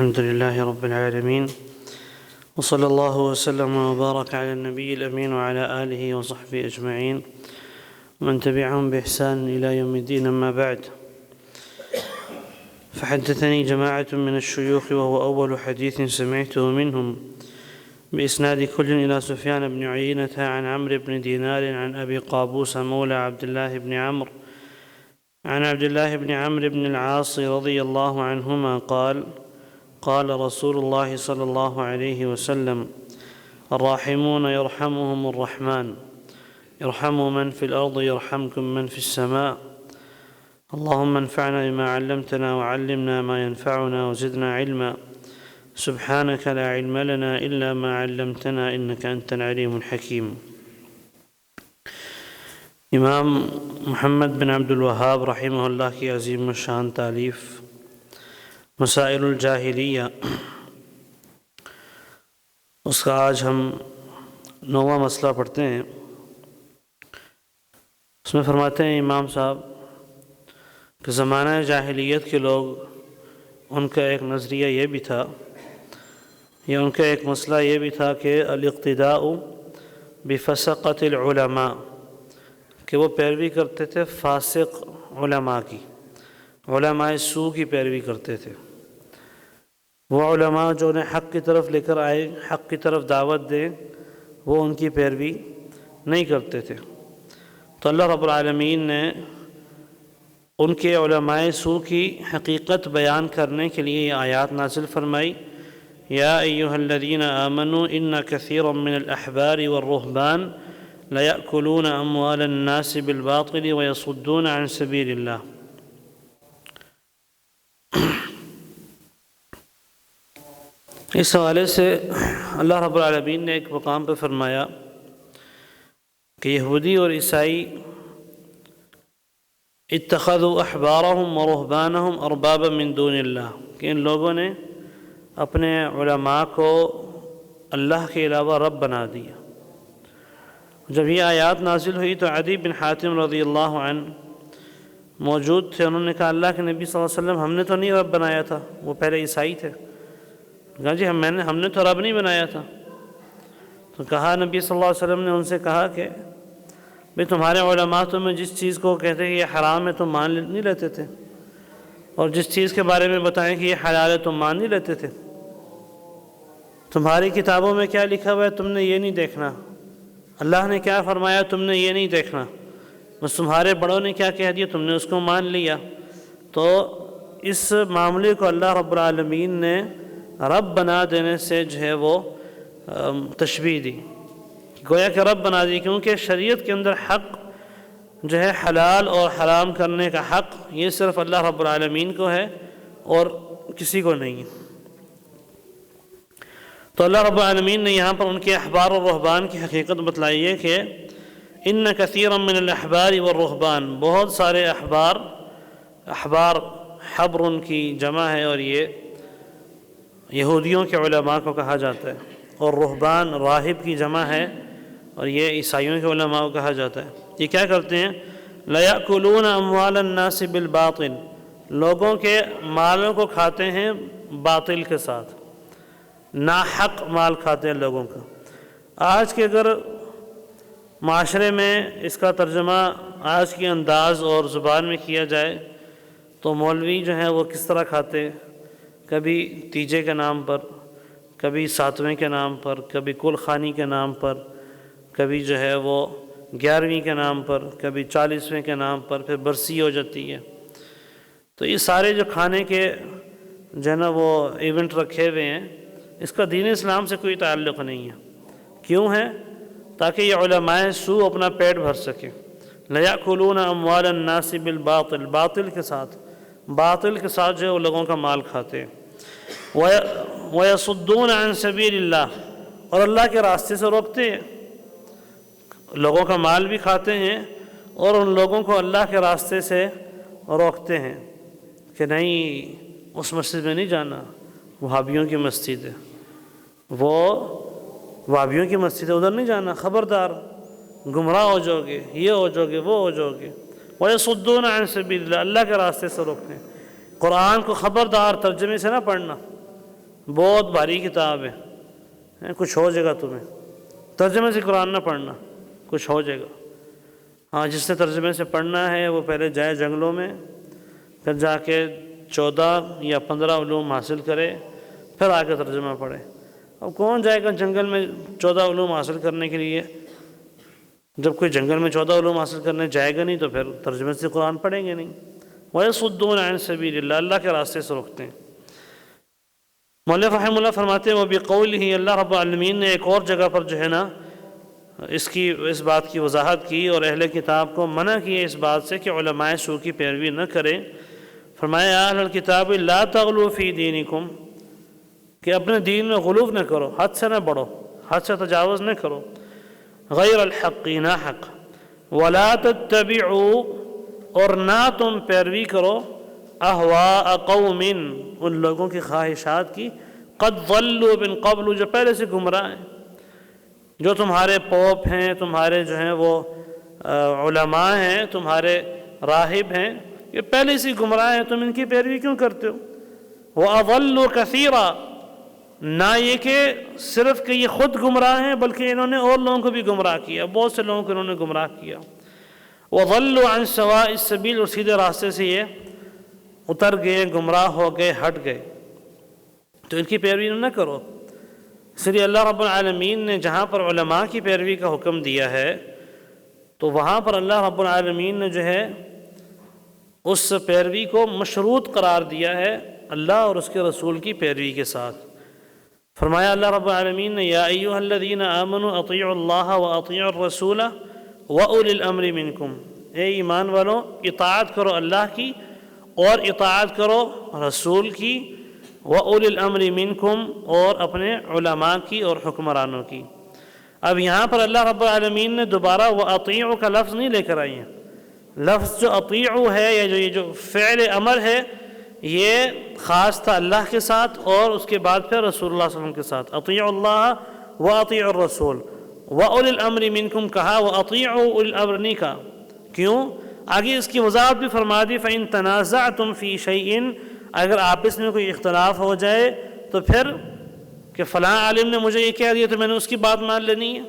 الحمد لله رب العالمين وصلى الله وسلم وبارك على النبي الأمين وعلى آله وصحبه أجمعين ومن تبعهم بإحسان إلى يوم الدين. أما بعد، فحدثني جماعة من الشيوخ وهو أول حديث سمعته منهم بإسناد كل إلى سفيان بن عيينة عن عمرو بن دينار عن أبي قابوس مولى عبد الله بن عمرو عن عبد الله بن عمرو بن العاص رضي الله عنهما قال: قال رسول الله صلى الله عليه وسلم: الراحمون يرحمهم الرحمن ارحموا من في الأرض يرحمكم من في السماء. اللهم انفعنا بما علمتنا وعلمنا ما ينفعنا وزدنا علما. سبحانك لا علم لنا إلا ما علمتنا إنك أنت العليم الحكيم. امام محمد بن عبد الوہاب رحمہ اللہ کی عظیم الشان تالیف مسائل الجاہلیہ، اس کا آج ہم 9واں مسئلہ پڑھتے ہیں. اس میں فرماتے ہیں امام صاحب کہ زمانہ جاہلیت کے لوگ، ان کا ایک نظریہ یہ بھی تھا یا ان کا ایک مسئلہ یہ بھی تھا کہ الاقتداء بفسقۃ العلماء، کہ وہ پیروی کرتے تھے فاسق علماء کی، علماء سوء کی پیروی کرتے تھے. وہ علماء جو انہیں حق کی طرف لے کر آئے، حق کی طرف دعوت دیں، وہ ان کی پیروی نہیں کرتے تھے. تو اللہ رب العالمین نے ان کے علماء سوء کی حقیقت بیان کرنے کے لیے یہ آیات نازل فرمائی: یا ایھا الذین آمنوا ان کثیرا من الاحبار والرہبان لیأکلون اموال الناس بالباطل ویصدون عن سبیل اللہ. اس حوالے سے اللہ رب العالمین نے ایک مقام پہ فرمایا کہ یہودی اور عیسائی اتخذوا احبارهم ورهبانهم اربابا من دون اللہ، کہ ان لوگوں نے اپنے علماء کو اللہ کے علاوہ رب بنا دیا. جب یہ آیات نازل ہوئی تو عدی بن حاتم رضی اللہ عنہ موجود تھے. انہوں نے کہا: اللہ کے نبی صلی اللہ علیہ وسلم، ہم نے تو نہیں رب بنایا تھا. وہ پہلے عیسائی تھے. کہا جی ہم نے تو رب نہیں بنایا تھا. تو کہا نبی صلی اللہ علیہ وسلم نے ان سے کہا کہ بھئی تمہارے علماء تمہیں جس چیز کو کہتے ہیں کہ یہ حرام ہے تم مان نہیں لیتے تھے، اور جس چیز کے بارے میں بتائیں کہ یہ حلال ہے تم مان نہیں لیتے تھے. تمہاری کتابوں میں کیا لکھا ہوا ہے تم نے یہ نہیں دیکھنا، اللہ نے کیا فرمایا تم نے یہ نہیں دیکھنا، بس تمہارے بڑوں نے کیا کہہ دیا تم نے اس کو مان لیا. تو اس معاملے کو اللہ رب العالمین نے رب بنا دینے سے جو ہے وہ تشبیہ دی، گویا کہ رب بنا دی، کیونکہ شریعت کے اندر حق جو ہے حلال اور حرام کرنے کا حق یہ صرف اللہ رب العالمین کو ہے اور کسی کو نہیں. تو اللہ رب العالمین نے یہاں پر ان کے احبار اور رہبان کی حقیقت بتلائی ہے کہ ان کثیرا من الاحبار والرہبان، بہت سارے احبار حبر ان کی جمع ہے اور یہ یہودیوں کے علماء کو کہا جاتا ہے، اور رہبان راہب کی جمع ہے اور یہ عیسائیوں کے علماء کو کہا جاتا ہے. یہ کیا کرتے ہیں؟ لیأکلون اموال الناس بالباطل، لوگوں کے مالوں کو کھاتے ہیں باطل کے ساتھ، ناحق مال کھاتے ہیں لوگوں کا. آج کے اگر معاشرے میں اس کا ترجمہ آج کے انداز اور زبان میں کیا جائے تو مولوی جو ہیں وہ کس طرح کھاتے ہیں؟ کبھی تیجے کے نام پر، کبھی ساتویں کے نام پر، کبھی کل خانی کے نام پر، کبھی جو ہے وہ 11ویں کے نام پر، کبھی 40ویں کے نام پر، پھر برسی ہو جاتی ہے. تو یہ سارے جو کھانے کے جو ہے نا وہ ایونٹ رکھے ہوئے ہیں، اس کا دین اسلام سے کوئی تعلق نہیں ہے. کیوں ہے؟ تاکہ یہ علماء سوء اپنا پیٹ بھر سکیں. لیأکلون اموال الناس بالباطل، باطل کے ساتھ جو ہے وہ لوگوں کا مال کھاتے ہیں. وَيَصُدُّونَ عَن سَبِيلِ اللَّهِ، اور اللہ کے راستے سے روکتے ہیں. لوگوں کا مال بھی کھاتے ہیں اور ان لوگوں کو اللہ کے راستے سے روکتے ہیں کہ نہیں اس مسجد میں نہیں جانا، وہابیوں کی مسجد ہے، وہ وہابیوں کی مسجد ہے، ادھر نہیں جانا، خبردار گمراہ ہو جاؤ گے، یہ ہو جاؤ گے، وہ ہو جاؤ گے. وَيَصُدُّونَ عَن سَبِيلِ اللَّهِ، اللہ کے راستے سے روکتے ہیں. قرآن کو خبردار ترجمے سے نہ پڑھنا، بہت بھاری کتاب ہے، کچھ ہو جائے گا تمہیں، ترجمے سے قرآن نہ پڑھنا، کچھ ہو جائے گا۔ ہاں، جس نے ترجمے سے پڑھنا ہے وہ پہلے جائے جنگلوں میں، پھر جا کے 14 یا 15 علوم حاصل کرے، پھر آ کے ترجمہ پڑھے۔ اب کون جائے گا جنگل میں 14 علوم حاصل کرنے کے لیے؟ جب کوئی جنگل میں 14 علوم حاصل کرنے جائے گا نہیں تو پھر ترجمے سے قرآن پڑھیں گے نہیں۔ وَيَصُدُّونَ عَنْ سَبِيلِ اللَّهِ، اللہ کے راستے سے روکتے ہیں۔ مؤلف رحمہ اللہ فرماتے ہیں وَبِقَوْلِهِ، اللہ رب العالمین نے ایک اور جگہ پر جو ہے نا اس بات کی وضاحت کی اور اہل کتاب کو منع کیا اس بات سے کہ علماء سو کی پیروی نہ کریں۔ فرمایا یا اہل الکتاب لا تغلوا فی دینکم، کہ اپنے دین میں غلو نہ کرو، حد سے نہ بڑھو، حد سے تجاوز نہ کرو، غیر الحق، نہ حق، ولا تتبعوا، اور نہ تم پیروی کرو، اہواء قوم، ان لوگوں کی خواہشات کی، قد ضلوا من قبل، جو پہلے سے گمراہ ہیں، جو تمہارے پوپ ہیں، تمہارے جو ہیں وہ علماء ہیں، تمہارے راہب ہیں، یہ پہلے سے گمراہ ہیں، تم ان کی پیروی کیوں کرتے ہو؟ وَأَضَلُّوا كَثِيرًا، نہ یہ کہ صرف کہ یہ خود گمراہ ہیں بلکہ انہوں نے اور لوگوں کو بھی گمراہ کیا، بہت سے لوگوں کو انہوں نے گمراہ کیا۔ وَضَلُّوا عَنْ سَوَاءِ السَّبِيلِ، اور سیدھے راستے سے یہ اتر گئے، گمراہ ہو گئے، ہٹ گئے، تو ان کی پیروی نہ کرو۔ اس لیے اللہ رب العالمین نے جہاں پر علماء کی پیروی کا حکم دیا ہے تو وہاں پر اللہ رب العالمین نے جو ہے اس پیروی کو مشروط قرار دیا ہے اللہ اور اس کے رسول کی پیروی کے ساتھ۔ فرمایا اللہ رب العالمین نے یا ایھا الذین آمنوا اطیعوا اللہ واطیعوا الرسول واولی الامر منکم، اے ایمان والو اطاعت کرو اللہ کی اور اطاعت کرو رسول کی، وَأُولِي الْأَمْرِ مِنْكُمْ، اور اپنے علماء کی اور حکمرانوں کی۔ اب یہاں پر اللہ رب العالمین نے دوبارہ وَأَطِيعُوا کا لفظ نہیں لے کر آئی ہیں۔ لفظ جو اطیعوا ہے یا یہ جو فعل امر ہے یہ خاص تھا اللہ کے ساتھ اور اس کے بعد پھر رسول اللہ صلی اللہ علیہ وسلم کے ساتھ۔ اطیعوا اللہ وَأَطِيعُوا الرَّسُولَ، وَأُولِي الْأَمْرِ مِنْكُمْ کہا، وَأَطِيعُوا أُولِي الْأَمْرِ نہیں کہا۔ کیوں؟ آگے اس کی وضاحت بھی فرما دی فَإِن تَنَازَعْتُمْ فِي شَيْءٍ، اگر آپس میں کوئی اختلاف ہو جائے تو پھر کہ فلاں عالم نے مجھے یہ کہہ دیا تو میں نے اس کی بات مان لینی ہے،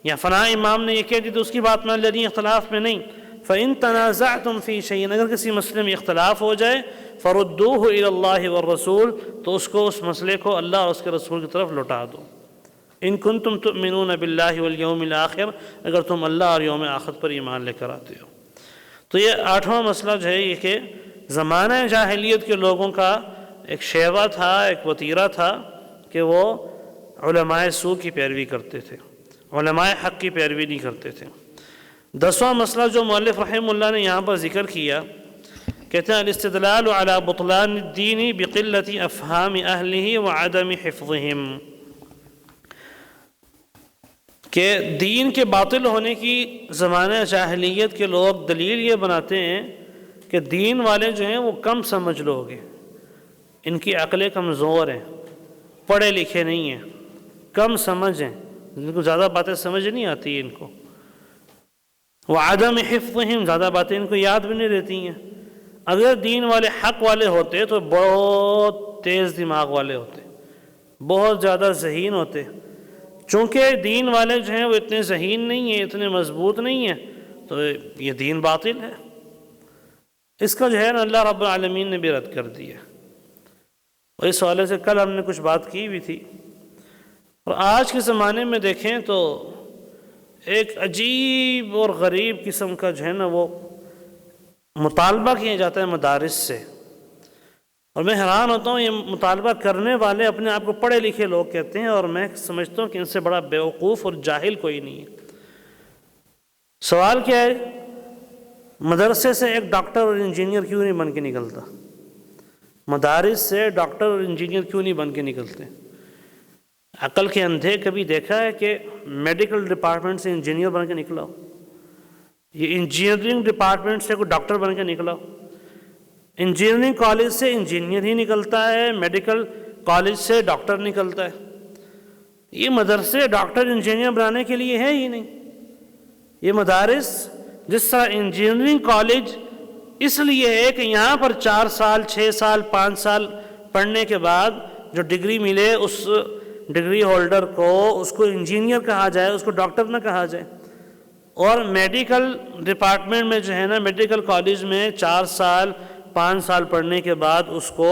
یا فلاں امام نے یہ کہہ دی تو اس کی بات مان لینی ہے، اختلاف میں نہیں۔ فَإِن تَنَازَعْتُمْ فِي شَيْءٍ، اگر کسی مسئلے میں اختلاف ہو جائے فَرُدُّوهُ إِلَى اللَّهِ وَالرَّسُولِ، تو اس کو اس مسئلے کو اللہ اور اس کے رسول کی طرف لوٹا دو۔ إِن كُنتُمْ تُؤْمِنُونَ بِاللَّهِ وَالْيَوْمِ الْآخِرِ، اگر تم اللہ اور یوم آخرت پر ایمان لے کر آتے ہو۔ تو یہ 8واں مسئلہ جو ہے یہ کہ زمانہ جاہلیت کے لوگوں کا ایک شیوہ تھا، ایک وتیرہ تھا کہ وہ علماء سو کی پیروی کرتے تھے، علماء حق کی پیروی نہیں کرتے تھے۔ 10واں مسئلہ جو مؤلف رحمہ اللہ نے یہاں پر ذکر کیا، کہتے ہیں الاستدلال على بطلان الدین بقلت افہام اہلہ وعدم حفظہم، کہ دین کے باطل ہونے کی زمانہ جاہلیت کے لوگ دلیل یہ بناتے ہیں کہ دین والے جو ہیں وہ کم سمجھ لوگ ہیں، ان کی عقلیں کمزور ہیں، پڑھے لکھے نہیں ہیں، کم سمجھ ہیں، ان کو زیادہ باتیں سمجھ نہیں آتی ان کو، وعدم حفظہم، زیادہ باتیں ان کو یاد بھی نہیں رہتی ہیں۔ اگر دین والے حق والے ہوتے تو بہت تیز دماغ والے ہوتے، بہت زیادہ ذہین ہوتے، چونکہ دین والے جو ہیں وہ اتنے ذہین نہیں ہیں، اتنے مضبوط نہیں ہیں، تو یہ دین باطل ہے۔ اس کا جو ہے نا اللہ رب العالمین نے بھی رد کر دیا، اور اس حوالے سے کل ہم نے کچھ بات کی بھی تھی۔ اور آج کے زمانے میں دیکھیں تو ایک عجیب اور غریب قسم کا جو ہے نا وہ مطالبہ کیا جاتا ہے مدارس سے، اور میں حیران ہوتا ہوں یہ مطالبہ کرنے والے اپنے آپ کو پڑھے لکھے لوگ کہتے ہیں، اور میں سمجھتا ہوں کہ ان سے بڑا بیوقوف اور جاہل کوئی نہیں ہے۔ سوال کیا ہے، مدرسے سے ایک ڈاکٹر اور انجینئر کیوں نہیں بن کے نکلتا؟ مدارس سے ڈاکٹر اور انجینئر کیوں نہیں بن کے نکلتے؟ عقل کے اندھے کبھی دیکھا ہے کہ میڈیکل ڈپارٹمنٹ سے انجینئر بن کے نکلا ہو؟ یہ انجینئرنگ ڈپارٹمنٹ سے کوئی ڈاکٹر بن کے نکلا ہو؟ انجینئرنگ کالج سے انجینئر ہی نکلتا ہے، میڈیکل کالج سے ڈاکٹر نکلتا ہے۔ یہ مدرسے ڈاکٹر انجینئر بنانے کے لیے ہے ہی نہیں۔ یہ مدارس جس طرح انجینئرنگ کالج اس لیے ہے کہ یہاں پر 4 سال 6 سال 5 سال پڑھنے کے بعد جو ڈگری ملے اس ڈگری ہولڈر کو اس کو انجینئر کہا جائے، اس کو ڈاکٹر نہ کہا جائے۔ اور میڈیکل ڈپارٹمنٹ میں جو ہے نا، میڈیکل کالج میں 4 سال 5 سال پڑھنے کے بعد اس کو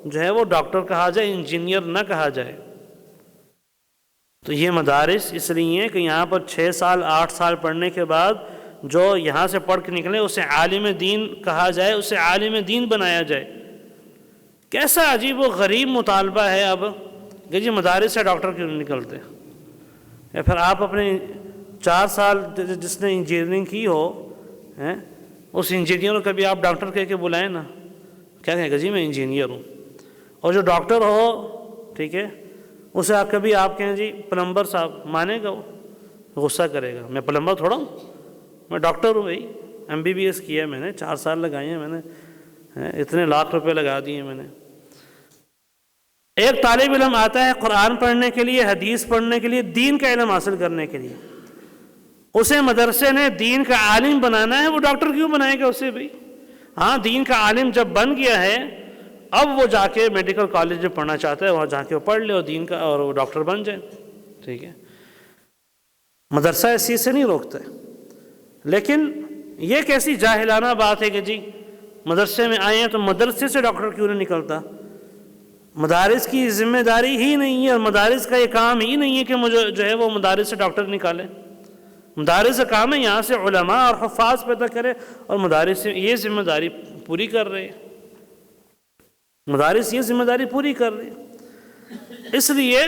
جو ہے وہ ڈاکٹر کہا جائے، انجینئر نہ کہا جائے۔ تو یہ مدارس اس لیے کہ یہاں پر 6 سال 8 سال پڑھنے کے بعد جو یہاں سے پڑھ کے نکلے اسے عالم دین کہا جائے، اسے عالم دین بنایا جائے۔ کیسا عجیب و غریب مطالبہ ہے اب کہ جی مدارس سے ڈاکٹر کیوں نہیں نکلتے؟ یا پھر آپ اپنے 4 سال جس نے انجینئرنگ کی ہو اس انجینئر کو کبھی آپ ڈاکٹر کہہ کے بلائیں نا، کیا کہیں گے جی میں انجینئر ہوں۔ اور جو ڈاکٹر ہو، ٹھیک ہے، اسے آپ کبھی آپ کہیں جی پلمبر صاحب، مانے گا؟ وہ غصہ کرے گا، میں پلمبر تھوڑا ہوں، میں ڈاکٹر ہوں بھائی، MBBS کیا ہے میں نے، 4 سال لگائے ہیں میں نے، اتنے لاکھ روپے لگا دیے میں نے۔ ایک طالب علم آتا ہے قرآن پڑھنے کے لیے، حدیث پڑھنے کے لیے، دین کا علم حاصل کرنے کے لیے، اسے مدرسے نے دین کا عالم بنانا ہے، وہ ڈاکٹر کیوں بنائے گا اسے بھائی؟ ہاں دین کا عالم جب بن گیا ہے اب وہ جا کے میڈیکل کالج میں پڑھنا چاہتا ہے، وہاں جا کے وہ پڑھ لے اور دین کا اور وہ ڈاکٹر بن جائے، ٹھیک ہے۔ مدرسہ اس چیز سے نہیں روکتا ہے، لیکن یہ کیسی جاہلانہ بات ہے کہ جی مدرسے میں آئے ہیں تو مدرسے سے ڈاکٹر کیوں نہیں نکلتا؟ مدارس کی ذمہ داری ہی نہیں ہے اور مدارس کا یہ کام ہی نہیں ہے کہ مجھے جو ہے وہ مدارس سے ڈاکٹر نکالے۔ مدارس کا کام ہے یہاں سے علماء اور حفاظ پیدا کرے، اور مدارس سے یہ ذمہ داری پوری کر رہے ہیں، مدارس یہ ذمہ داری پوری کر رہے ہیں۔ اس لیے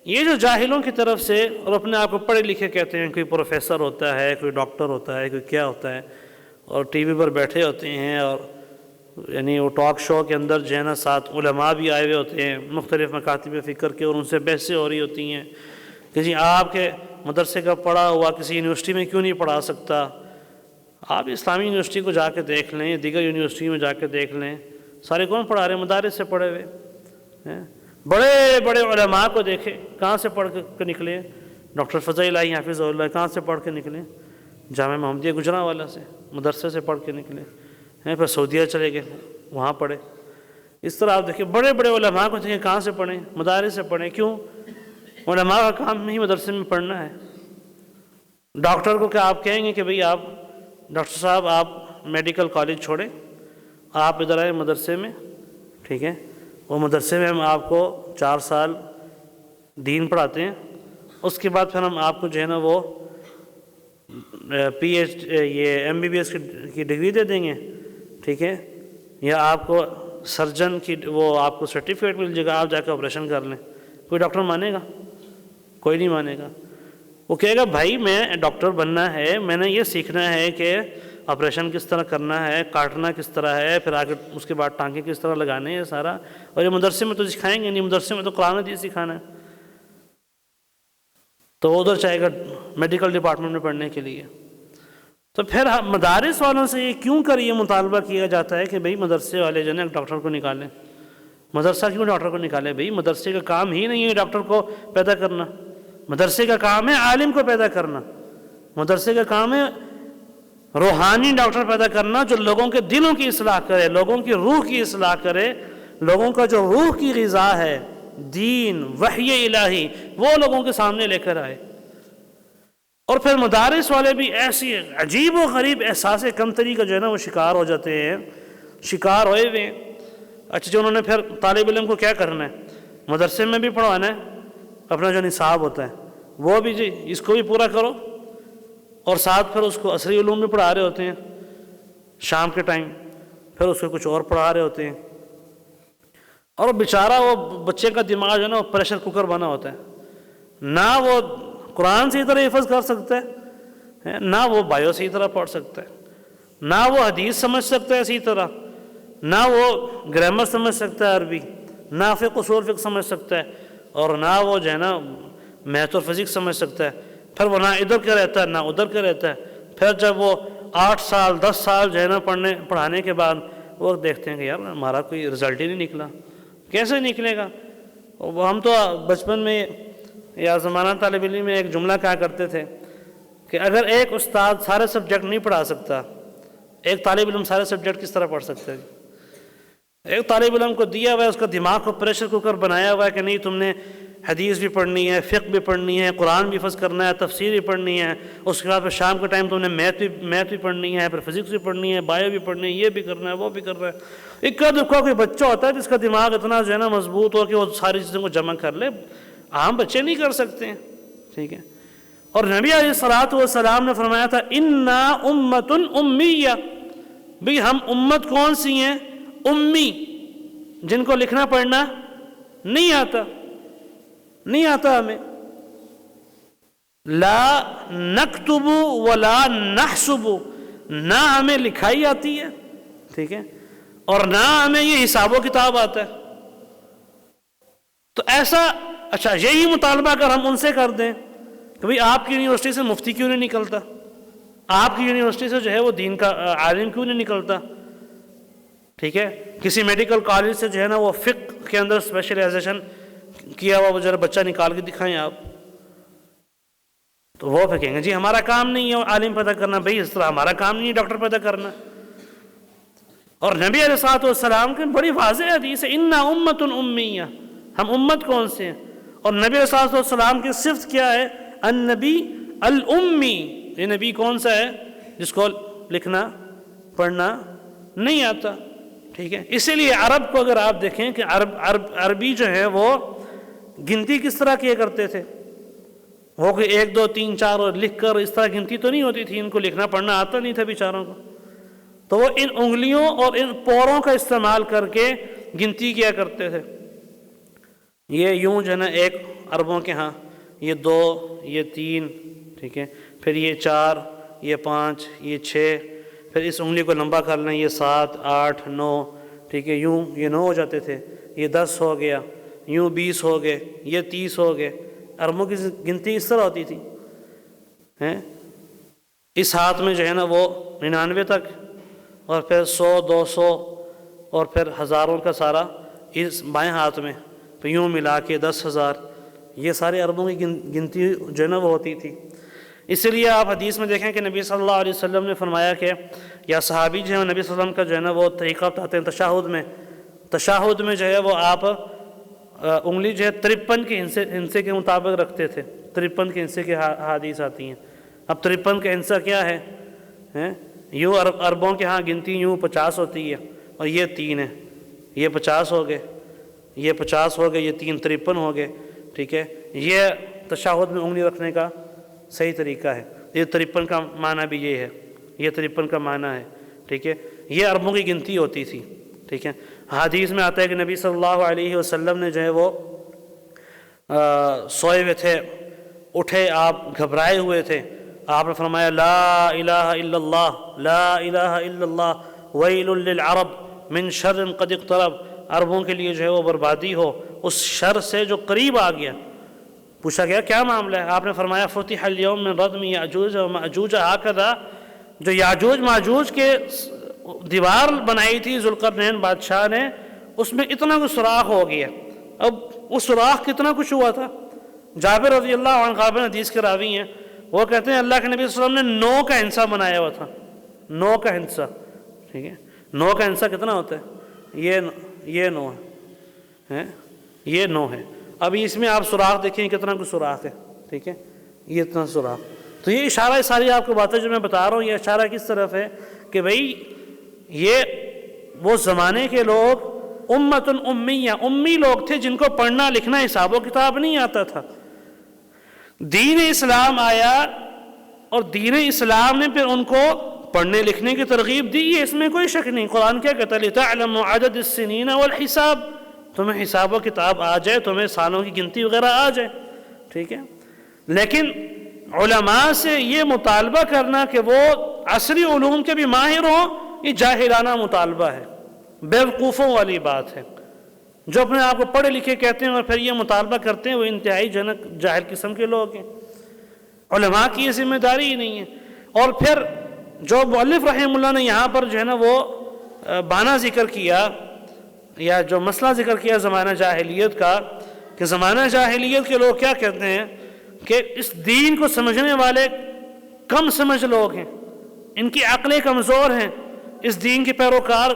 یہ جو جاہلوں کی طرف سے اور اپنے آپ کو پڑھے لکھے کہتے ہیں، کوئی پروفیسر ہوتا ہے، کوئی ڈاکٹر ہوتا ہے، کوئی کیا ہوتا ہے، اور ٹی وی پر بیٹھے ہوتے ہیں، اور یعنی وہ ٹاک شو کے اندر جو ہے نا ساتھ علماء بھی آئے ہوئے ہوتے ہیں مختلف مکاتب فکر کے، اور ان سے بحثیں ہو رہی ہوتی ہیں کہ جی آپ کے مدرسے کا پڑھا ہوا کسی یونیورسٹی میں کیوں نہیں پڑھا سکتا؟ آپ اسلامی یونیورسٹی کو جا کے دیکھ لیں، دیگر یونیورسٹی میں جا کے دیکھ لیں، سارے کون پڑھا رہے ہیں؟ مدارس سے پڑھے ہوئے ہیں۔ بڑے بڑے علماء کو دیکھیں کہاں سے پڑھ کے نکلے، ڈاکٹر فضل الہی حافظ اللہ کہاں سے پڑھ کے نکلے؟ جامعہ محمدیہ گجرانوالہ سے، مدرسے سے پڑھ کے نکلے ہیں، پھر سعودیہ چلے گئے وہاں پڑھے۔ اس طرح آپ دیکھیں بڑے بڑے علماء کو دیکھیں کہاں سے پڑھیں؟ مدارس سے پڑھیں۔ کیوں؟ علماء کا کام ہی مدرسے میں پڑھنا ہے۔ ڈاکٹر کو کیا آپ کہیں گے کہ بھئی آپ ڈاکٹر صاحب آپ میڈیکل کالج چھوڑیں، آپ ادھر آئیں مدرسے میں، ٹھیک ہے، وہ مدرسے میں ہم آپ کو 4 سال دین پڑھاتے ہیں، اس کے بعد پھر ہم آپ کو جو ہے نا وہ یہ MBBS کی ڈگری دے دیں گے، ٹھیک ہے، یا آپ کو سرجن کی وہ آپ کو سرٹیفکیٹ مل جائے گا، آپ جا کے آپریشن کر لیں۔ کوئی ڈاکٹر مانے گا؟ کوئی نہیں مانے گا۔ وہ کہے گا بھائی میں ڈاکٹر بننا ہے، میں نے یہ سیکھنا ہے کہ آپریشن کس طرح کرنا ہے، کاٹنا کس طرح ہے، پھر آگے اس کے بعد ٹانکے کس طرح لگانے ہیں سارا، اور یہ مدرسے میں تو سکھائیں گے نہیں، مدرسے میں تو قرآن حدیث سکھانا ہے۔ تو وہ ادھر چاہے گا میڈیکل ڈپارٹمنٹ میں پڑھنے کے لیے۔ تو پھر مدارس والوں سے کیوں کر یہ مطالبہ کیا جاتا ہے کہ بھئی مدرسے والے جو ہے نا ڈاکٹر کو نکالیں؟ مدرسہ کیوں ڈاکٹر کو نکالے بھئی؟ مدرسے کا کام ہی نہیں ہے ڈاکٹر کو پیدا کرنا، مدرسے کا کام ہے عالم کو پیدا کرنا، مدرسے کا کام ہے روحانی ڈاکٹر پیدا کرنا جو لوگوں کے دلوں کی اصلاح کرے، لوگوں کی روح کی اصلاح کرے، لوگوں کا جو روح کی غذا ہے دین وحی الہی وہ لوگوں کے سامنے لے کر آئے۔ اور پھر مدارس والے بھی ایسی عجیب و غریب احساس کمتری کا جو ہے نا وہ شکار ہو جاتے ہیں، شکار ہوئے ہوئے۔ اچھا جو انہوں نے پھر طالب علم کو کیا کرنا ہے؟ مدرسے میں بھی پڑھوانا ہے، اپنا جو نصاب ہوتا ہے وہ بھی جی اس کو بھی پورا کرو، اور ساتھ پھر اس کو عصری علوم بھی پڑھا رہے ہوتے ہیں شام کے ٹائم، پھر اس کو کچھ اور پڑھا رہے ہوتے ہیں، اور بیچارہ وہ بچے کا دماغ جو ہے نا وہ پریشر کوکر بنا ہوتا ہے، نہ وہ قرآن صحیح طرح حفظ کر سکتا ہے، نہ وہ بایو صحیح طرح پڑھ سکتا ہے، نہ وہ حدیث سمجھ سکتا ہے صحیح طرح، نہ وہ گرامر سمجھ سکتا ہے عربی، نہ فقہ اصول فقہ سمجھ سکتا ہے، اور نہ وہ جو ہے نا میتھ اور فزکس سمجھ سکتا ہے۔ پھر وہ نہ ادھر کے رہتا ہے نہ ادھر کے رہتا ہے۔ پھر جب وہ 8 سال 10 سال جو ہے نا پڑھانے کے بعد وہ دیکھتے ہیں کہ یار ہمارا کوئی رزلٹ ہی نہیں نکلا۔ کیسے نکلے گا؟ ہم تو بچپن میں یا زمانہ طالب علم میں ایک جملہ کہا کرتے تھے کہ اگر ایک استاد سارے سبجیکٹ نہیں پڑھا سکتا، ایک طالب علم سارے سبجیکٹ کس طرح پڑھ سکتا ہے؟ ایک طالب علم کو دیا ہوا ہے، اس کا دماغ کو پریشر کوکر بنایا ہوا ہے کہ نہیں تم نے حدیث بھی پڑھنی ہے، فقہ بھی پڑھنی ہے، قرآن بھی حفظ کرنا ہے، تفسیر بھی پڑھنی ہے، اس کے بعد پھر شام کے ٹائم تم نے میتھ بھی پڑھنی ہے، پھر فزکس بھی پڑھنی ہے، بایو بھی پڑھنی ہے، یہ بھی کرنا ہے، وہ بھی کرنا ہے۔ اکا دکا کوئی بچہ ہوتا ہے جس کا دماغ اتنا جو ہے نا مضبوط ہو کہ وہ ساری چیزوں کو جمع کر لے، عام بچے نہیں کر سکتے ہیں، ٹھیک ہے۔ اور نبی علیہ الصلوۃ والسلام نے فرمایا تھا انا امۃ امیہ، بھئی ہم امت کون سی ہیں؟ امی، جن کو لکھنا پڑھنا نہیں آتا ہمیں، لا نکتب ولا نحسب، نہ ہمیں لکھائی آتی ہے، ٹھیک ہے، اور نہ ہمیں یہ حساب و کتاب آتا ہے۔ تو ایسا، اچھا یہی مطالبہ اگر ہم ان سے کر دیں کہ بھئی آپ کی یونیورسٹی سے مفتی کیوں نہیں نکلتا، آپ کی یونیورسٹی سے جو ہے وہ دین کا عالم کیوں نہیں نکلتا، ٹھیک ہے، کسی میڈیکل کالج سے جو ہے نا وہ فقہ کے اندر اسپیشلائزیشن کیا ہوا وہ ذرا بچہ نکال کے دکھائیں آپ، تو وہ پھر کہیں گے جی ہمارا کام نہیں ہے عالم پیدا کرنا، بھئی اس طرح ہمارا کام نہیں ہے ڈاکٹر پیدا کرنا۔ اور نبی علیہ الصلوۃ والسلام کی بڑی واضح حدیث ہے انا امۃ امیہ، ہم امت کون سے ہیں؟ اور نبی علیہ الصلوۃ والسلام کی صفت کیا ہے؟ النبی الامی، یہ نبی کون سا ہے؟ جس کو لکھنا پڑھنا نہیں آتا، ٹھیک ہے۔ اسی لیے عرب کو اگر آپ دیکھیں کہ عربی جو ہے وہ گنتی کس طرح کیا کرتے تھے، وہ کہ 1 2 3 4 اور لکھ کر اس طرح گنتی تو نہیں ہوتی تھی، ان کو لکھنا پڑھنا آتا نہیں تھا بیچاروں کو، تو وہ ان انگلیوں اور ان پوروں کا استعمال کر کے گنتی کیا کرتے تھے۔ یہ یوں جو ہے نا ایک عربوں کے ہاں یہ 2 یہ 3، ٹھیک ہے، پھر یہ 4 یہ 5 یہ 6، پھر اس انگلی کو لمبا کر لیں یہ 7 8 9، ٹھیک ہے، یوں یہ 9 ہو جاتے تھے، یہ 10 ہو گیا، یوں 20 ہو گئے، یہ 30 ہو گئے۔ عربوں کی گنتی اس طرح ہوتی تھی، اس ہاتھ میں جو ہے نا وہ 99 تک، اور پھر 100 200 اور پھر ہزاروں کا سارا اس بائیں ہاتھ میں، پھر یوں ملا کے 10,000، یہ سارے عربوں کی گنتی جو ہے نا وہ ہوتی تھی۔ اس لیے آپ حدیث میں دیکھیں کہ نبی صلی اللہ علیہ وسلم نے فرمایا کہ یا صحابی جو ہے نبی صلی اللہ علیہ وسلم کا جو ہے نا وہ طریقہ بتاتے ہیں تشہد میں جو ہے وہ آپ انگلی جو ہے 53 کے ہندسے کے مطابق رکھتے تھے، 53 کے ہندسے کے حدیث آتی ہیں۔ اب 53 کا ہندسہ کیا ہے؟ یوں عربوں کے ہاں گنتی یوں 50 ہوتی ہے، اور یہ 3 ہے، یہ 50 ہو گئے، یہ 50 ہو گئے، یہ 3 53 ہو گئے، ٹھیک ہے۔ یہ تشہد میں انگلی رکھنے کا صحیح طریقہ ہے۔ یہ 53 کا معنی بھی یہ ہے، یہ 53 کا معنی ہے، ٹھیک ہے۔ یہ عربوں کی گنتی ہوتی تھی، ٹھیک ہے۔ حدیث میں آتا ہے کہ نبی صلی اللہ علیہ وسلم نے جو ہے وہ سوئے ہوئے تھے، اٹھے، آپ گھبرائے ہوئے تھے، آپ نے فرمایا لا الہ الا اللہ، لا الہ الا اللہ، ویل للعرب من شر قد اقترب، عربوں کے لیے جو ہے وہ بربادی ہو اس شر سے جو قریب آ گیا۔ پوچھا گیا کیا معاملہ ہے؟ آپ نے فرمایا فتح اليوم من ردم یاجوج و ماجوج ہکذا، جو یاجوج ماجوج کے دیوار بنائی تھی ذوالقرنین بادشاہ نے، اس میں اتنا کچھ سوراخ ہو گیا۔ اب اس سوراخ کتنا کچھ ہوا تھا؟ جابر رضی اللہ عنہ غالباً حدیث کے راوی ہیں، وہ کہتے ہیں اللہ کے نبی صلی اللہ علیہ وسلم نے 9 کا ہندسہ بنایا ہوا تھا، 9 کا ہندسہ، ٹھیک ہے۔ 9 کا ہندسہ کتنا ہوتا ہے؟ یہ 9 ہے، یہ 9 ہے۔ اب اس میں آپ سوراخ دیکھیں کتنا کچھ سوراخ ہے، ٹھیک ہے، یہ اتنا سوراخ۔ تو یہ اشارہ ساری آپ کو باتیں جو میں بتا رہا ہوں، یہ اشارہ کس طرف ہے کہ بھئی یہ وہ زمانے کے لوگ امت امیہ، امی لوگ تھے جن کو پڑھنا لکھنا حساب و کتاب نہیں آتا تھا۔ دین اسلام آیا اور دین اسلام نے پھر ان کو پڑھنے لکھنے کی ترغیب دی، اس میں کوئی شک نہیں۔ قرآن کیا کہتا ہے لِتَعْلَمُوا عَدَدَ السِّنِينَ وَالْحِسَابِ، تمہیں حساب و کتاب آ جائے، تمہیں سالوں کی گنتی وغیرہ آ جائے، ٹھیک ہے۔ لیکن علماء سے یہ مطالبہ کرنا کہ وہ عصری علوم کے بھی ماہر ہوں، یہ جاہلانہ مطالبہ ہے، بیوقوفوں والی بات ہے۔ جو اپنے آپ کو پڑھے لکھے کہتے ہیں اور پھر یہ مطالبہ کرتے ہیں، وہ انتہائی جاہل قسم کے لوگ ہیں۔ علماء کی یہ ذمہ داری ہی نہیں ہے۔ اور پھر جو مؤلف رحمہ اللہ نے یہاں پر جو ہے نا وہ بانا ذکر کیا یا جو مسئلہ ذکر کیا زمانہ جاہلیت کا، کہ زمانہ جاہلیت کے لوگ کیا کہتے ہیں کہ اس دین کو سمجھنے والے کم سمجھ لوگ ہیں، ان کی عقلیں کمزور ہیں، اس دین کے پیروکار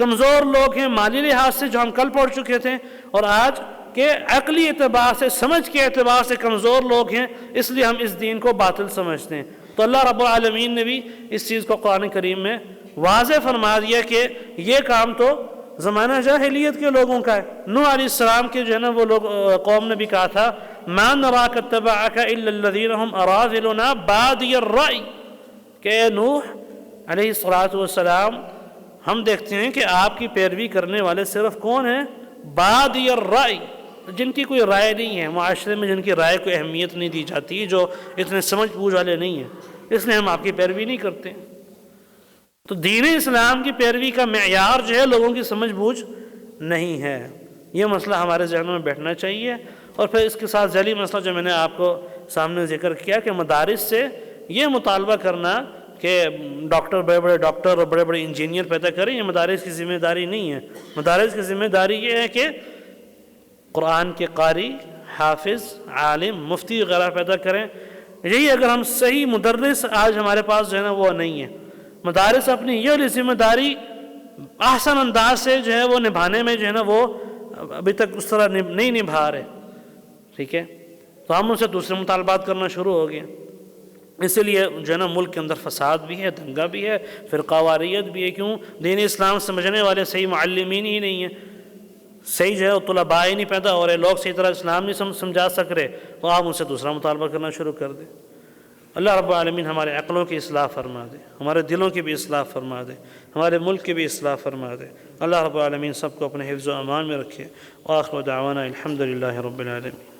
کمزور لوگ ہیں مالی لحاظ سے، جو ہم کل پڑھ چکے تھے، اور آج کہ عقلی اعتبار سے، سمجھ کے اعتبار سے کمزور لوگ ہیں، اس لیے ہم اس دین کو باطل سمجھتے ہیں۔ تو اللہ رب العالمین نے بھی اس چیز کو قرآن کریم میں واضح فرما دیا کہ یہ کام تو زمانہ جاہلیت کے لوگوں کا ہے۔ نوح علیہ السلام کے جو ہے نا وہ لوگ قوم نے بھی کہا تھا مَا نَرَاكَ اتَّبَعَكَ إِلَّا الَّذِينَ هُمْ أَرَاذِلُنَا بَادِيَ الرَّأْيِ، کہ اے نوح علیہ السلام، ہم دیکھتے ہیں کہ آپ کی پیروی کرنے والے صرف کون ہیں؟ بادی الرائے، جن کی کوئی رائے نہیں ہے، معاشرے میں جن کی رائے کو اہمیت نہیں دی جاتی، جو اتنے سمجھ بوجھ والے نہیں ہیں، اس لیے ہم آپ کی پیروی نہیں کرتے۔ تو دین اسلام کی پیروی کا معیار جو ہے لوگوں کی سمجھ بوجھ نہیں ہے۔ یہ مسئلہ ہمارے ذہنوں میں بیٹھنا چاہیے۔ اور پھر اس کے ساتھ ذیلی مسئلہ جو میں نے آپ کو سامنے ذکر کیا کہ مدارس سے یہ مطالبہ کرنا کہ بڑے بڑے ڈاکٹر اور بڑے بڑے انجینئر پیدا کریں، یہ مدارس کی ذمہ داری نہیں ہے۔ مدارس کی ذمہ داری یہ ہے کہ قرآن کے قاری، حافظ، عالم، مفتی وغیرہ پیدا کریں۔ یہی اگر ہم صحیح مدرس آج ہمارے پاس جو ہے نا وہ نہیں ہے، مدارس اپنی یہ والی ذمہ داری احسن انداز سے جو ہے وہ نبھانے میں جو ہے نا وہ ابھی تک اس طرح نہیں نبھا رہے، ٹھیک ہے، تو ہم ان سے دوسرے مطالبات کرنا شروع ہو گئے۔ اسی لیے جو ہے نا ملک کے اندر فساد بھی ہے، دنگا بھی ہے، فرقہ واریت بھی ہے۔ کیوں؟ دین اسلام سمجھنے والے صحیح معلمین ہی نہیں ہیں، صحیح جو ہے طلباء ہی نہیں پیدا ہو رہے، لوگ صحیح طرح اسلام نہیں سمجھا سک رہے، تو آپ ان سے دوسرا مطالبہ کرنا شروع کر دیں۔ اللہ رب العالمین ہمارے عقلوں کی اصلاح فرما دے، ہمارے دلوں کی بھی اصلاح فرما دے، ہمارے ملک کی بھی اصلاح فرما دے۔ اللہ رب العالمین سب کو اپنے حفظ و امان میں رکھے۔ وآخر دعوانا الحمد للہ رب العالمین۔